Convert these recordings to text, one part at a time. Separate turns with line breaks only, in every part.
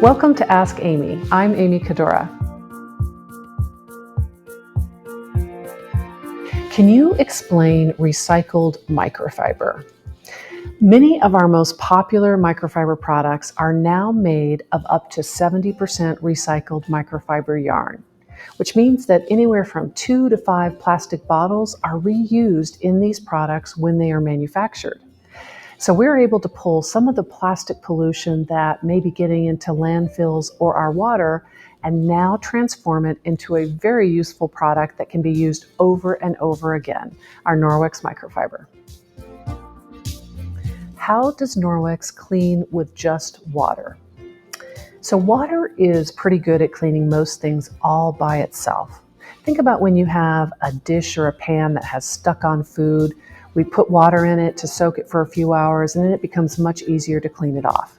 Welcome to Ask Amy. I'm Amy Kadora. Can you explain recycled microfiber? Many of our most popular microfiber products are now made of up to 70% recycled microfiber yarn, which means that anywhere from 2 to 5 plastic bottles are reused in these products when they are manufactured. So we're able to pull some of the plastic pollution that may be getting into landfills or our water and now transform it into a very useful product that can be used over and over again, our Norwex microfiber. How does Norwex clean with just water? So water is pretty good at cleaning most things all by itself. Think about when you have a dish or a pan that has stuck on food. We put water in it to soak it for a few hours, and then it becomes much easier to clean it off.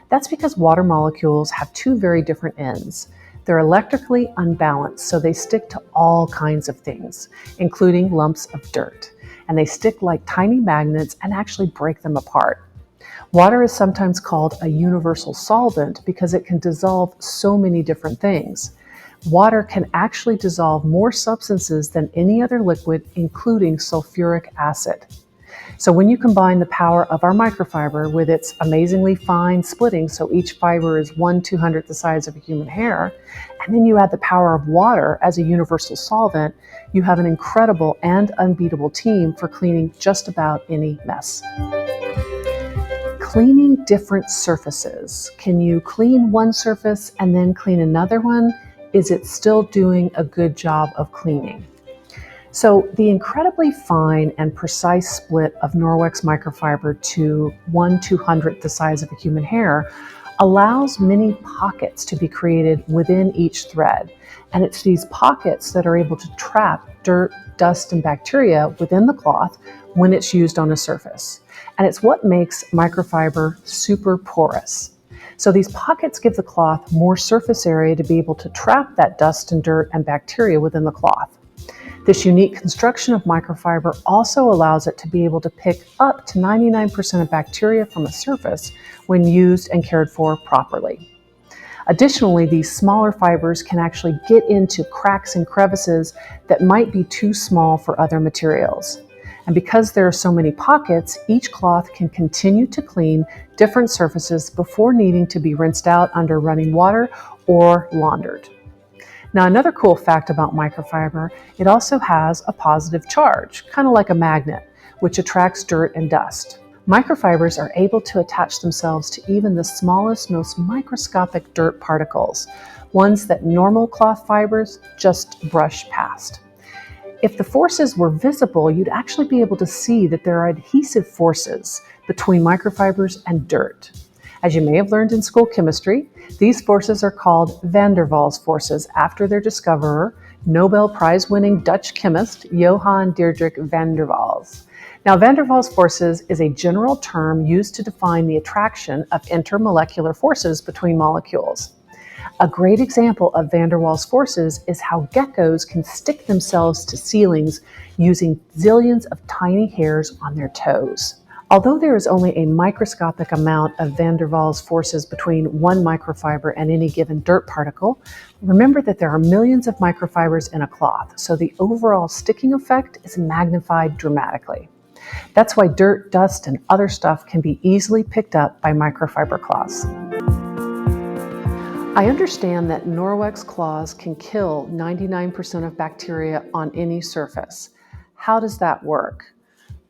That's because water molecules have two very different ends. They're electrically unbalanced, so they stick to all kinds of things, including lumps of dirt. And they stick like tiny magnets and actually break them apart. Water is sometimes called a universal solvent because it can dissolve so many different things. Water can actually dissolve more substances than any other liquid, including sulfuric acid. So when you combine the power of our microfiber with its amazingly fine splitting, so each fiber is 1/200th the size of a human hair, and then you add the power of water as a universal solvent, you have an incredible and unbeatable team for cleaning just about any mess. Cleaning different surfaces. Can you clean one surface and then clean another one? Is it still doing a good job of cleaning? So the incredibly fine and precise split of Norwex microfiber to 1/200th the size of a human hair allows many pockets to be created within each thread. And it's these pockets that are able to trap dirt, dust, and bacteria within the cloth when it's used on a surface. And it's what makes microfiber super porous. So these pockets give the cloth more surface area to be able to trap that dust and dirt and bacteria within the cloth. This unique construction of microfiber also allows it to be able to pick up to 99% of bacteria from a surface when used and cared for properly. Additionally, these smaller fibers can actually get into cracks and crevices that might be too small for other materials. And because there are so many pockets, each cloth can continue to clean different surfaces before needing to be rinsed out under running water or laundered. Now, another cool fact about microfiber, it also has a positive charge, kind of like a magnet, which attracts dirt and dust. Microfibers are able to attach themselves to even the smallest, most microscopic dirt particles, ones that normal cloth fibers just brush past. If the forces were visible, you'd actually be able to see that there are adhesive forces between microfibers and dirt. As you may have learned in school chemistry, these forces are called van der Waals forces after their discoverer, Nobel Prize-winning Dutch chemist Johann Diederik van der Waals. Now, van der Waals forces is a general term used to define the attraction of intermolecular forces between molecules. A great example of van der Waals forces is how geckos can stick themselves to ceilings using zillions of tiny hairs on their toes. Although there is only a microscopic amount of van der Waals forces between one microfiber and any given dirt particle, remember that there are millions of microfibers in a cloth, so the overall sticking effect is magnified dramatically. That's why dirt, dust, and other stuff can be easily picked up by microfiber cloths. I understand that Norwex cloths can kill 99% of bacteria on any surface. How does that work?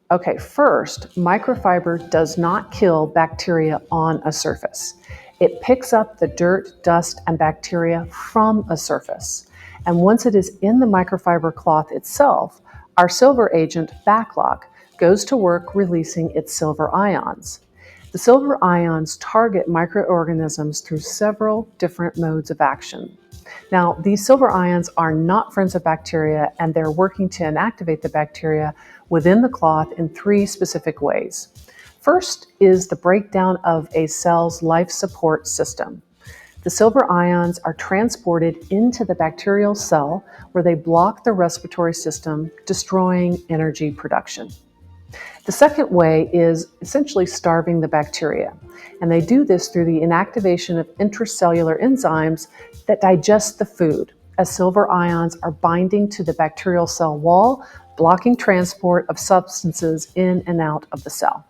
Okay, first, microfiber does not kill bacteria on a surface. It picks up the dirt, dust, and bacteria from a surface. And once it is in the microfiber cloth itself, our silver agent, BacLock, goes to work releasing its silver ions. The silver ions target microorganisms through several different modes of action. Now, these silver ions are not friends of bacteria, and they're working to inactivate the bacteria within the cloth in 3 specific ways. First is the breakdown of a cell's life support system. The silver ions are transported into the bacterial cell where they block the respiratory system, destroying energy production. The second way is essentially starving the bacteria, and they do this through the inactivation of intracellular enzymes that digest the food, as silver ions are binding to the bacterial cell wall, blocking transport of substances in and out of the cell.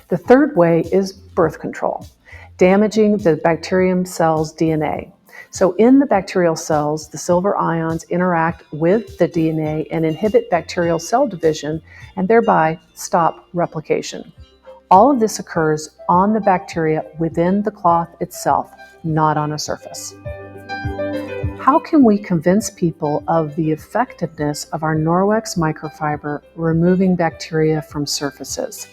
The third way is birth control, damaging the bacterium cell's DNA. So in the bacterial cells, the silver ions interact with the DNA and inhibit bacterial cell division and thereby stop replication. All of this occurs on the bacteria within the cloth itself, not on a surface. How can we convince people of the effectiveness of our Norwex microfiber removing bacteria from surfaces?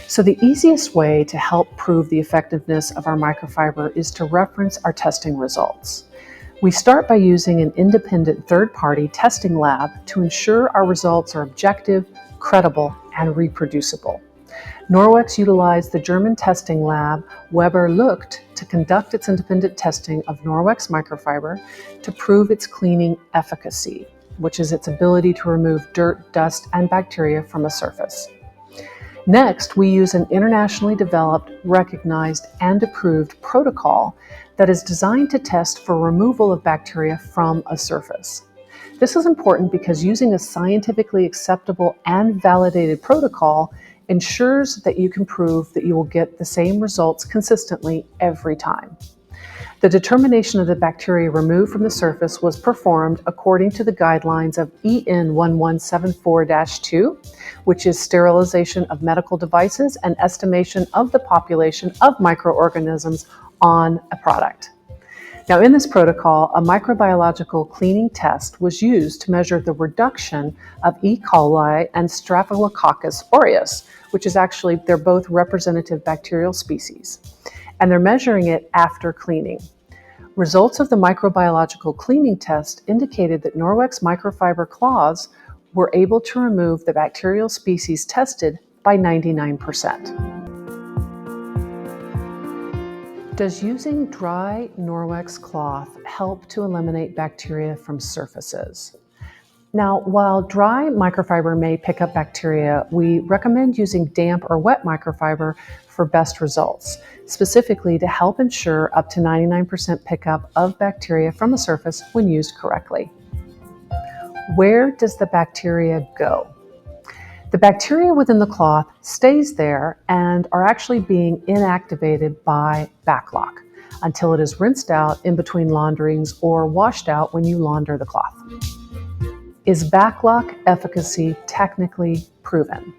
So the easiest way to help prove the effectiveness of our microfiber is to reference our testing results. We start by using an independent third-party testing lab to ensure our results are objective, credible, and reproducible. Norwex utilized the German testing lab BacLock to conduct its independent testing of Norwex microfiber to prove its cleaning efficacy, which is its ability to remove dirt, dust, and bacteria from a surface. Next, we use an internationally developed, recognized, and approved protocol that is designed to test for removal of bacteria from a surface. This is important because using a scientifically acceptable and validated protocol ensures that you can prove that you will get the same results consistently every time. The determination of the bacteria removed from the surface was performed according to the guidelines of EN 1174-2, which is sterilization of medical devices and estimation of the population of microorganisms on a product. Now, in this protocol, a microbiological cleaning test was used to measure the reduction of E. coli and Staphylococcus aureus, which is actually, they're both representative bacterial species, and they're measuring it after cleaning. Results of the microbiological cleaning test indicated that Norwex microfiber cloths were able to remove the bacterial species tested by 99%. Does using dry Norwex cloth help to eliminate bacteria from surfaces? Now, while dry microfiber may pick up bacteria, we recommend using damp or wet microfiber for best results, specifically to help ensure up to 99% pickup of bacteria from a surface when used correctly. Where does the bacteria go? The bacteria within the cloth stays there and are actually being inactivated by BacLock until it is rinsed out in between launderings or washed out when you launder the cloth. Is BacLock efficacy technically proven?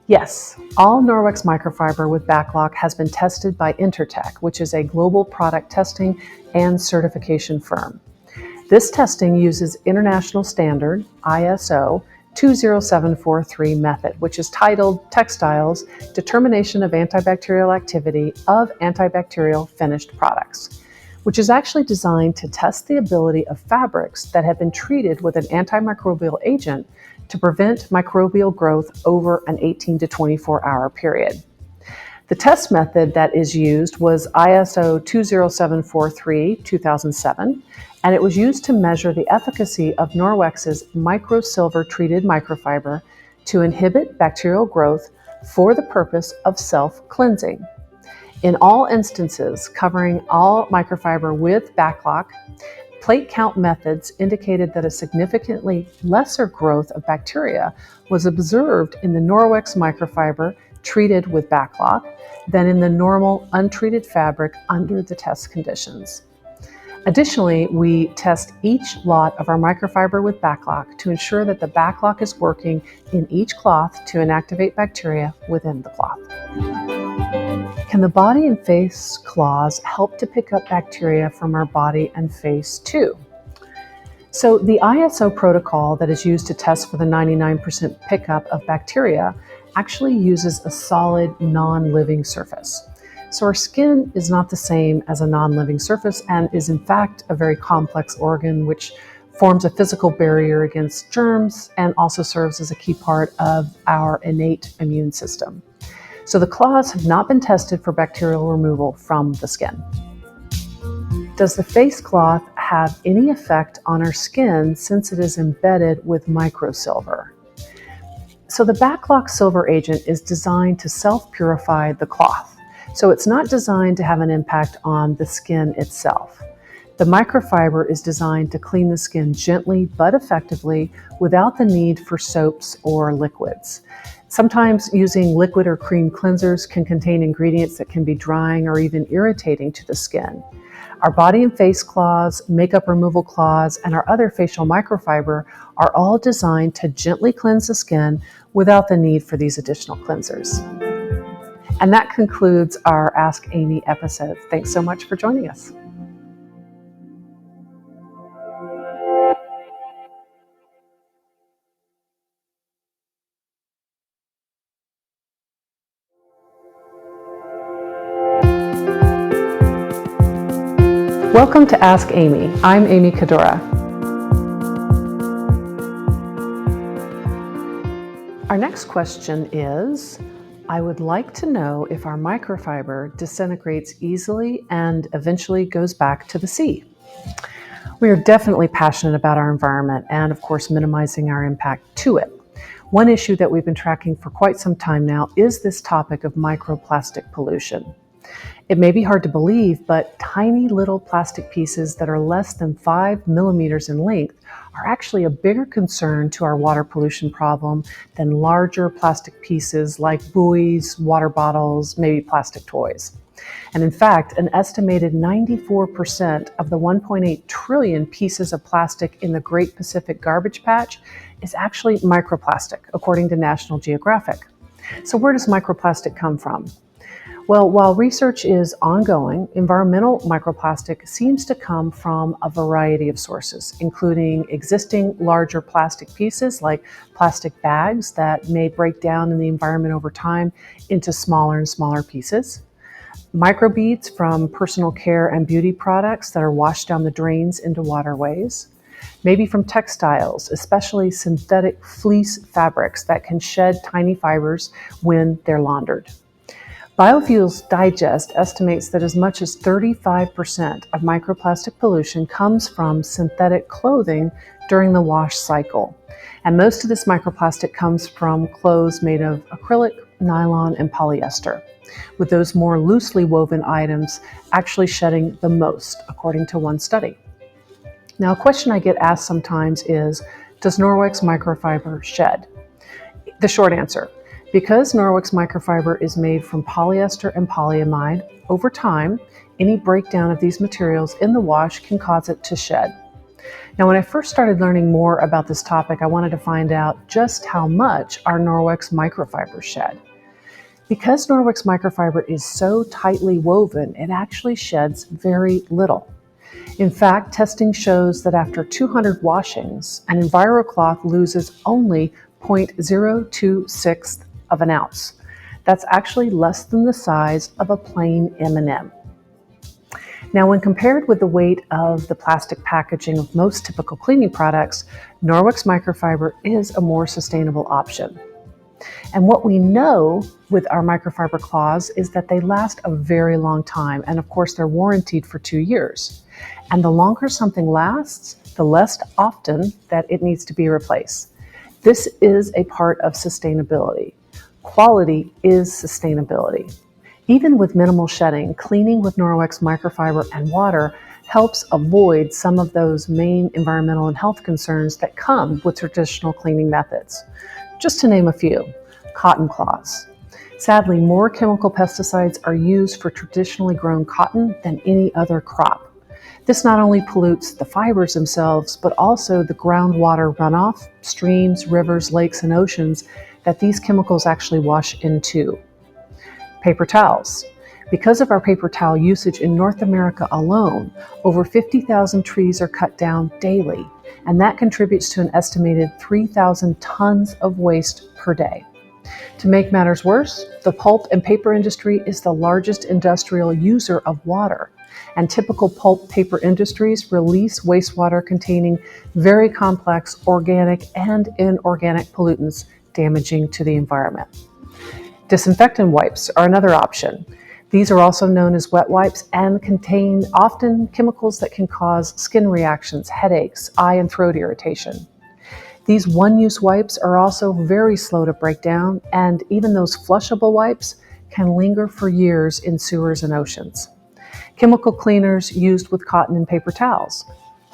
Yes, all Norwex microfiber with BacLock has been tested by Intertek, which is a global product testing and certification firm. This testing uses international standard ISO 20743 method, which is titled Textiles Determination of Antibacterial Activity of Antibacterial Finished Products, which is actually designed to test the ability of fabrics that have been treated with an antimicrobial agent to prevent microbial growth over an 18 to 24-hour period. The test method that is used was ISO 20743-2007, and it was used to measure the efficacy of Norwex's microsilver treated microfiber to inhibit bacterial growth for the purpose of self-cleansing. In all instances covering all microfiber with BacLock, plate count methods indicated that a significantly lesser growth of bacteria was observed in the Norwex microfiber treated with BacLock than in the normal untreated fabric under the test conditions. Additionally, we test each lot of our microfiber with BacLock to ensure that the BacLock is working in each cloth to inactivate bacteria within the cloth. Can the body and face cloths help to pick up bacteria from our body and face too? So the ISO protocol that is used to test for the 99% pickup of bacteria actually uses a solid non-living surface. So our skin is not the same as a non-living surface and is in fact a very complex organ which forms a physical barrier against germs and also serves as a key part of our innate immune system. So the cloths have not been tested for bacterial removal from the skin. Does the face cloth have any effect on our skin since it is embedded with microsilver? So the BacLock silver agent is designed to self-purify the cloth. So it's not designed to have an impact on the skin itself. The microfiber is designed to clean the skin gently but effectively without the need for soaps or liquids. Sometimes using liquid or cream cleansers can contain ingredients that can be drying or even irritating to the skin. Our body and face cloths, makeup removal cloths, and our other facial microfiber are all designed to gently cleanse the skin without the need for these additional cleansers. And that concludes our Ask Amy episode. Thanks so much for joining us. Welcome to Ask Amy. I'm Amy Kadora. Our next question is, I would like to know if our microfiber disintegrates easily and eventually goes back to the sea. We are definitely passionate about our environment and, of course, minimizing our impact to it. One issue that we've been tracking for quite some time now is this topic of microplastic pollution. It may be hard to believe, but tiny little plastic pieces that are less than 5 millimeters in length are actually a bigger concern to our water pollution problem than larger plastic pieces like buoys, water bottles, maybe plastic toys. And in fact, an estimated 94% of the 1.8 trillion pieces of plastic in the Great Pacific Garbage Patch is actually microplastic, according to National Geographic. So where does microplastic come from? Well, while research is ongoing, environmental microplastic seems to come from a variety of sources, including existing larger plastic pieces like plastic bags that may break down in the environment over time into smaller and smaller pieces, microbeads from personal care and beauty products that are washed down the drains into waterways, maybe from textiles, especially synthetic fleece fabrics that can shed tiny fibers when they're laundered. Biofuels Digest estimates that as much as 35% of microplastic pollution comes from synthetic clothing during the wash cycle. And most of this microplastic comes from clothes made of acrylic, nylon, and polyester, with those more loosely woven items actually shedding the most, according to one study. Now, a question I get asked sometimes is, does Norwex microfiber shed? The short answer, because Norwex microfiber is made from polyester and polyamide, over time, any breakdown of these materials in the wash can cause it to shed. Now, when I first started learning more about this topic, I wanted to find out just how much our Norwex microfiber shed. Because Norwex microfiber is so tightly woven, it actually sheds very little. In fact, testing shows that after 200 washings, an EnviroCloth loses only 0.026 of an ounce. That's actually less than the size of a plain M&M. Now, when compared with the weight of the plastic packaging of most typical cleaning products, Norwex microfiber is a more sustainable option. And what we know with our microfiber cloths is that they last a very long time, and of course they're warranted for 2 years. And the longer something lasts, the less often that it needs to be replaced. This is a part of sustainability. Quality is sustainability. Even with minimal shedding, cleaning with Norwex microfiber and water helps avoid some of those main environmental and health concerns that come with traditional cleaning methods. Just to name a few, cotton cloths. Sadly, more chemical pesticides are used for traditionally grown cotton than any other crop. This not only pollutes the fibers themselves, but also the groundwater runoff, streams, rivers, lakes, and oceans that these chemicals actually wash into. Paper towels. Because of our paper towel usage in North America alone, over 50,000 trees are cut down daily, and that contributes to an estimated 3,000 tons of waste per day. To make matters worse, the pulp and paper industry is the largest industrial user of water, and typical pulp paper industries release wastewater containing very complex organic and inorganic pollutants damaging to the environment. Disinfectant wipes are another option. These are also known as wet wipes and contain often chemicals that can cause skin reactions, headaches, eye and throat irritation. These one-use wipes are also very slow to break down, and even those flushable wipes can linger for years in sewers and oceans. Chemical cleaners used with cotton and paper towels.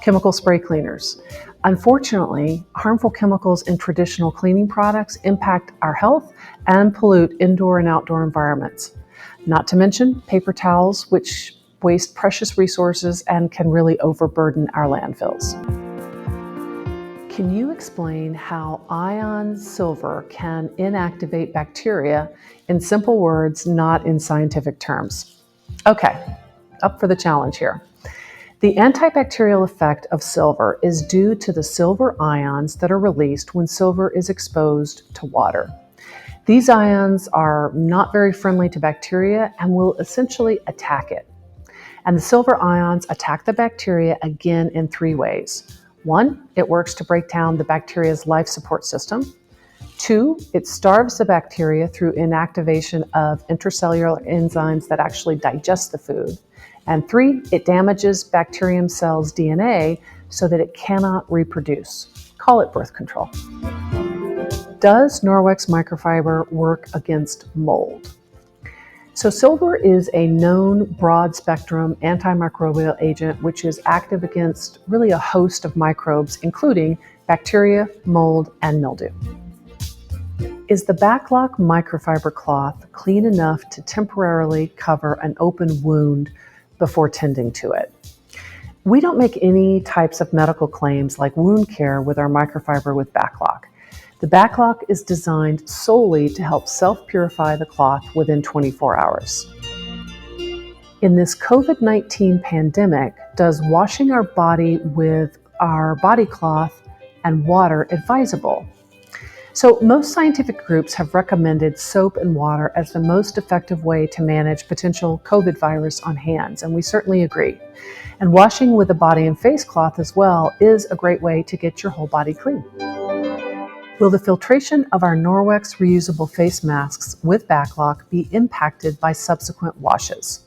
Chemical spray cleaners. Unfortunately, harmful chemicals in traditional cleaning products impact our health and pollute indoor and outdoor environments. Not to mention paper towels, which waste precious resources and can really overburden our landfills. Can you explain how ion silver can inactivate bacteria in simple words, not in scientific terms? Okay, up for the challenge here. The antibacterial effect of silver is due to the silver ions that are released when silver is exposed to water. These ions are not very friendly to bacteria and will essentially attack it. And the silver ions attack the bacteria again in 3 ways. 1, it works to break down the bacteria's life support system. 2, it starves the bacteria through inactivation of intracellular enzymes that actually digest the food. And 3, it damages bacterium cells' DNA so that it cannot reproduce. Call it birth control. Does Norwex microfiber work against mold? So silver is a known broad-spectrum antimicrobial agent which is active against really a host of microbes, including bacteria, mold, and mildew. Is the BacLock microfiber cloth clean enough to temporarily cover an open wound before tending to it? We don't make any types of medical claims like wound care with our microfiber with BacLock. The BacLock is designed solely to help self-purify the cloth within 24 hours. In this COVID-19 pandemic, does washing our body with our body cloth and water advisable? So most scientific groups have recommended soap and water as the most effective way to manage potential COVID virus on hands, and we certainly agree. And washing with a body and face cloth as well is a great way to get your whole body clean. Will the filtration of our Norwex reusable face masks with BacLock be impacted by subsequent washes?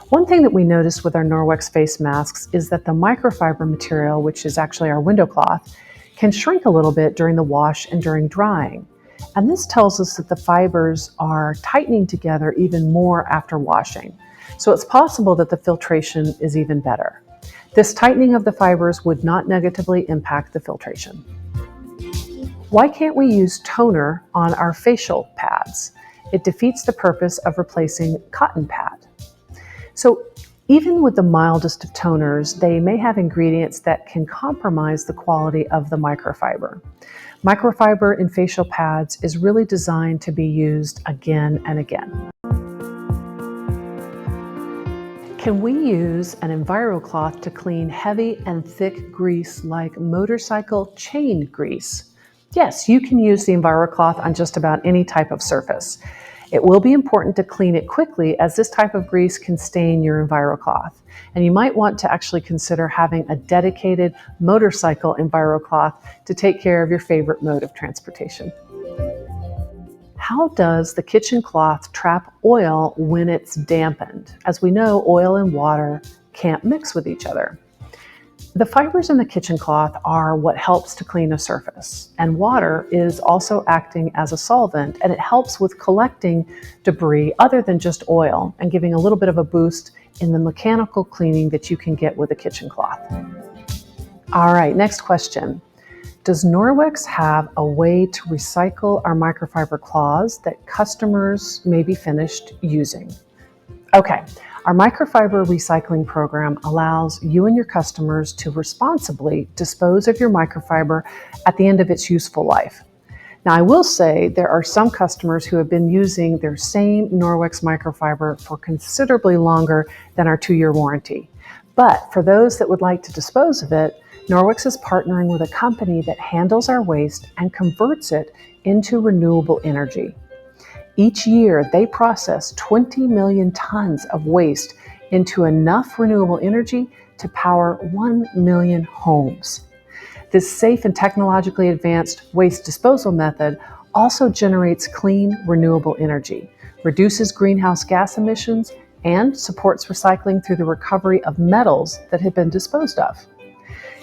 One thing that we noticed with our Norwex face masks is that the microfiber material, which is actually our window cloth, can shrink a little bit during the wash and during drying. And this tells us that the fibers are tightening together even more after washing. So it's possible that the filtration is even better. This tightening of the fibers would not negatively impact the filtration. Why can't we use toner on our facial pads? It defeats the purpose of replacing cotton pad. So even with the mildest of toners, they may have ingredients that can compromise the quality of the microfiber. Microfiber in facial pads is really designed to be used again and again. Can we use an EnviroCloth to clean heavy and thick grease like motorcycle chain grease? Yes, you can use the EnviroCloth on just about any type of surface. It will be important to clean it quickly as this type of grease can stain your EnviroCloth. And you might want to actually consider having a dedicated motorcycle EnviroCloth to take care of your favorite mode of transportation. How does the kitchen cloth trap oil when it's dampened? As we know, oil and water can't mix with each other. The fibers in the kitchen cloth are what helps to clean a surface, and water is also acting as a solvent, and it helps with collecting debris other than just oil and giving a little bit of a boost in the mechanical cleaning that you can get with a kitchen cloth. All right, next question. Does Norwex have a way to recycle our microfiber cloths that customers may be finished using? Okay. Our microfiber recycling program allows you and your customers to responsibly dispose of your microfiber at the end of its useful life. Now, I will say there are some customers who have been using their same Norwex microfiber for considerably longer than our 2-year warranty. But for those that would like to dispose of it, Norwex is partnering with a company that handles our waste and converts it into renewable energy. Each year, they process 20 million tons of waste into enough renewable energy to power 1 million homes. This safe and technologically advanced waste disposal method also generates clean, renewable energy, reduces greenhouse gas emissions, and supports recycling through the recovery of metals that have been disposed of.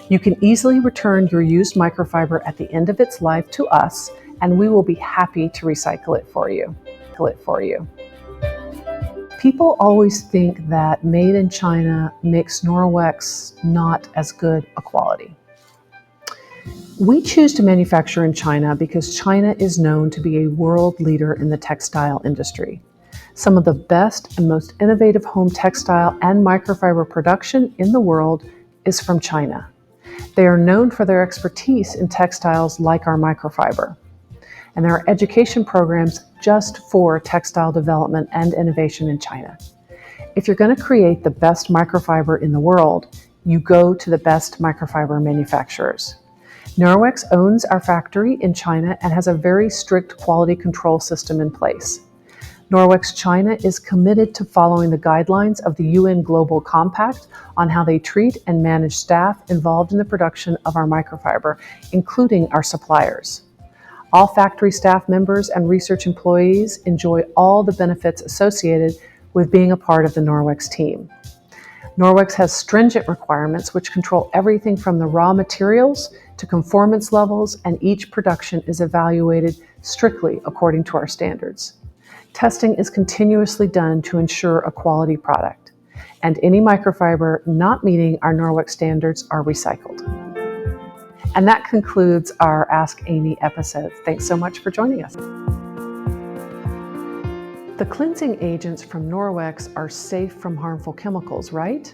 You can easily return your used microfiber at the end of its life to us, and we will be happy to recycle it for you. People always think that made in China makes Norwex not as good a quality. We choose to manufacture in China because China is known to be a world leader in the textile industry. Some of the best and most innovative home textile and microfiber production in the world is from China. They are known for their expertise in textiles like our microfiber. And there are education programs just for textile development and innovation in China. If you're going to create the best microfiber in the world, you go to the best microfiber manufacturers. Norwex owns our factory in China and has a very strict quality control system in place. Norwex China is committed to following the guidelines of the UN Global Compact on how they treat and manage staff involved in the production of our microfiber, including our suppliers. All factory staff members and research employees enjoy all the benefits associated with being a part of the Norwex team. Norwex has stringent requirements which control everything from the raw materials to conformance levels, and each production is evaluated strictly according to our standards. Testing is continuously done to ensure a quality product, and any microfiber not meeting our Norwex standards are recycled. And that concludes our Ask Amy episode. Thanks so much for joining us. The cleansing agents from Norwex are safe from harmful chemicals, right?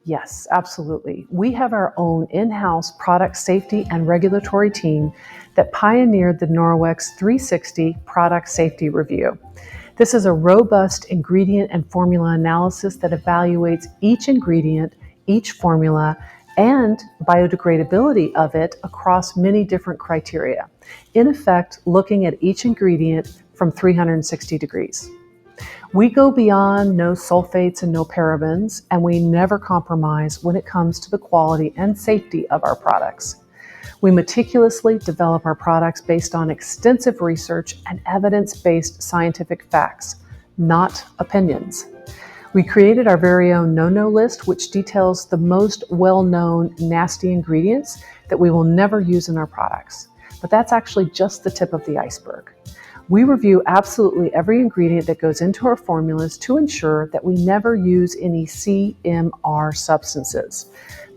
Yes, absolutely. We have our own in-house product safety and regulatory team that pioneered the Norwex 360 Product Safety Review. This is a robust ingredient and formula analysis that evaluates each ingredient, each formula, and biodegradability of it across many different criteria. In effect, looking at each ingredient from 360 degrees. We go beyond no sulfates and no parabens, and we never compromise when it comes to the quality and safety of our products. We meticulously develop our products based on extensive research and evidence-based scientific facts, not opinions. We created our very own no-no list, which details the most well-known nasty ingredients that we will never use in our products. But that's actually just the tip of the iceberg. We review absolutely every ingredient that goes into our formulas to ensure that we never use any CMR substances,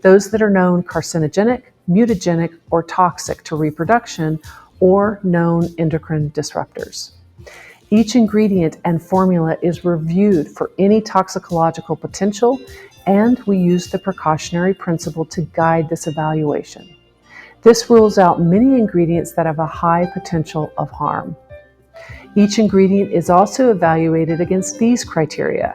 those that are known carcinogenic, mutagenic, or toxic to reproduction, or known endocrine disruptors. Each ingredient and formula is reviewed for any toxicological potential, and we use the precautionary principle to guide this evaluation. This rules out many ingredients that have a high potential of harm. Each ingredient is also evaluated against these criteria: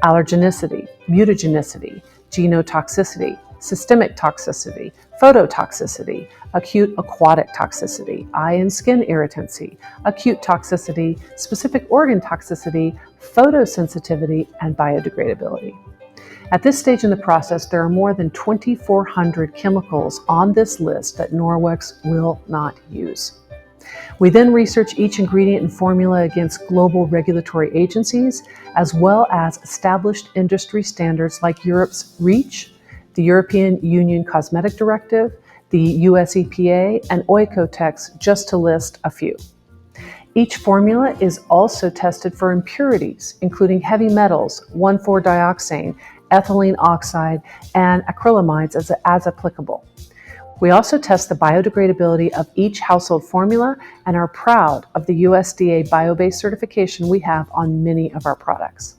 allergenicity, mutagenicity, genotoxicity, systemic toxicity, phototoxicity, acute aquatic toxicity, eye and skin irritancy, acute toxicity, specific organ toxicity, photosensitivity, and biodegradability. At this stage in the process, there are more than 2,400 chemicals on this list that Norwex will not use. We then research each ingredient and formula against global regulatory agencies, as well as established industry standards like Europe's REACH, the European Union Cosmetic Directive, the US EPA, and Oikotex, just to list a few. Each formula is also tested for impurities, including heavy metals, 1,4-dioxane, ethylene oxide, and acrylamides as applicable. We also test the biodegradability of each household formula and are proud of the USDA bio-based certification we have on many of our products.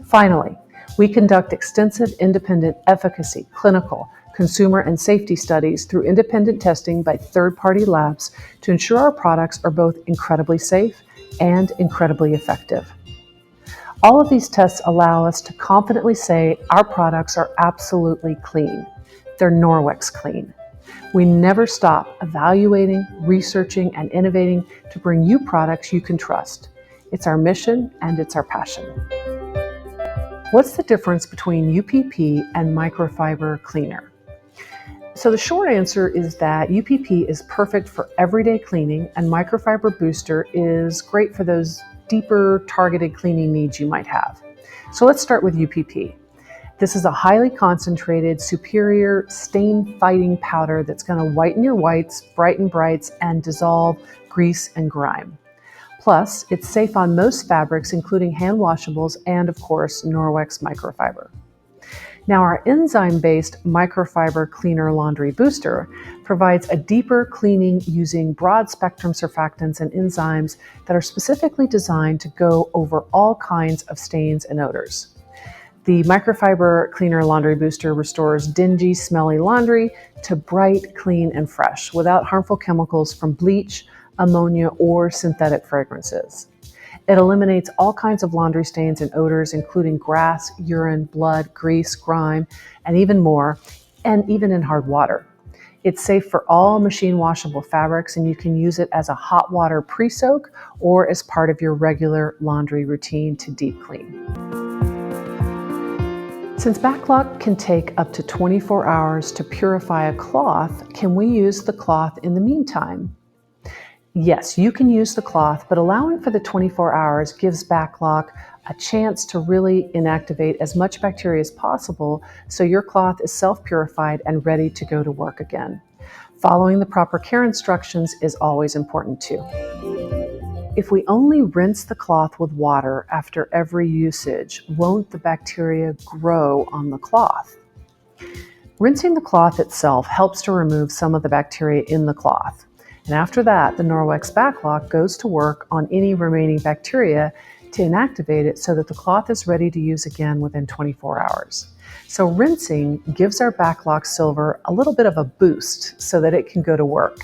Finally, we conduct extensive independent efficacy, clinical, consumer, and safety studies through independent testing by third-party labs to ensure our products are both incredibly safe and incredibly effective. All of these tests allow us to confidently say our products are absolutely clean. They're Norwex clean. We never stop evaluating, researching, and innovating to bring you products you can trust. It's our mission and it's our passion. What's the difference between UPP and microfiber cleaner? So the short answer is that UPP is perfect for everyday cleaning, and microfiber booster is great for those deeper targeted cleaning needs you might have. So let's start with UPP. This is a highly concentrated, superior stain-fighting powder that's going to whiten your whites, brighten brights, and dissolve grease and grime. Plus, it's safe on most fabrics, including hand washables and, of course, Norwex microfiber. Now, our enzyme-based microfiber cleaner laundry booster provides a deeper cleaning using broad-spectrum surfactants and enzymes that are specifically designed to go over all kinds of stains and odors. The microfiber cleaner laundry booster restores dingy, smelly laundry to bright, clean, and fresh without harmful chemicals from bleach, ammonia, or synthetic fragrances. It eliminates all kinds of laundry stains and odors, including grass, urine, blood, grease, grime, and even more, and even in hard water. It's safe for all machine washable fabrics, and you can use it as a hot water pre-soak or as part of your regular laundry routine to deep clean. Since BacLock can take up to 24 hours to purify a cloth, can we use the cloth in the meantime? Yes, you can use the cloth, but allowing for the 24 hours gives BacLock a chance to really inactivate as much bacteria as possible so your cloth is self-purified and ready to go to work again. Following the proper care instructions is always important too. If we only rinse the cloth with water after every usage, won't the bacteria grow on the cloth? Rinsing the cloth itself helps to remove some of the bacteria in the cloth. And after that, the Norwex BacLock goes to work on any remaining bacteria to inactivate it so that the cloth is ready to use again within 24 hours. So rinsing gives our BacLock silver a little bit of a boost so that it can go to work.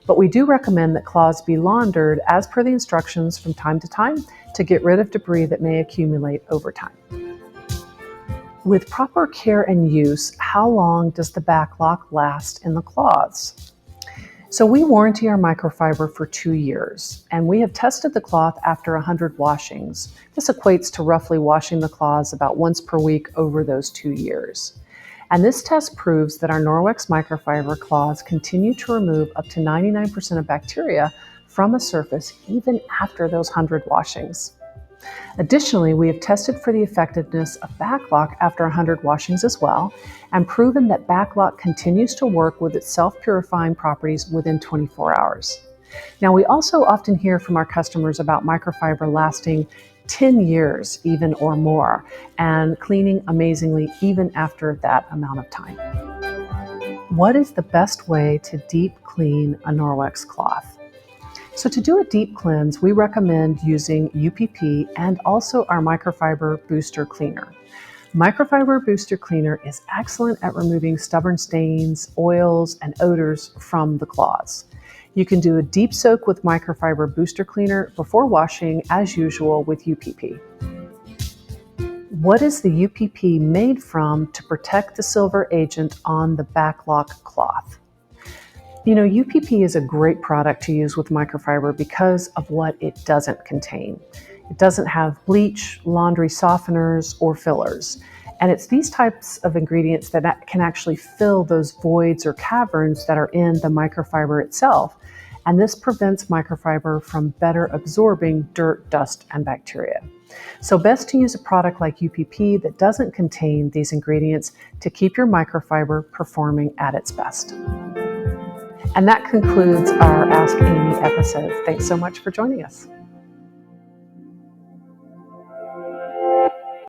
But we do recommend that cloths be laundered as per the instructions from time to time to get rid of debris that may accumulate over time. With proper care and use, how long does the BacLock last in the cloths? So we warranty our microfiber for 2 years, and we have tested the cloth after 100 washings. This equates to roughly washing the cloths about once per week over those 2 years. And this test proves that our Norwex microfiber cloths continue to remove up to 99% of bacteria from a surface even after those 100 washings. Additionally, we have tested for the effectiveness of BacLock after 100 washings as well, and proven that BacLock continues to work with its self-purifying properties within 24 hours. Now, we also often hear from our customers about microfiber lasting 10 years even or more, and cleaning amazingly even after that amount of time. What is the best way to deep clean a Norwex cloth? So to do a deep cleanse, we recommend using UPP and also our microfiber booster cleaner. Microfiber booster cleaner is excellent at removing stubborn stains, oils, and odors from the cloths. You can do a deep soak with microfiber booster cleaner before washing as usual with UPP. What is the UPP made from to protect the silver agent on the BacLock cloth? You know, UPP is a great product to use with microfiber because of what it doesn't contain. It doesn't have bleach, laundry softeners, or fillers. And it's these types of ingredients that can actually fill those voids or caverns that are in the microfiber itself. And this prevents microfiber from better absorbing dirt, dust, and bacteria. So best to use a product like UPP that doesn't contain these ingredients to keep your microfiber performing at its best. And that concludes our Ask Amy episode. Thanks so much for joining us.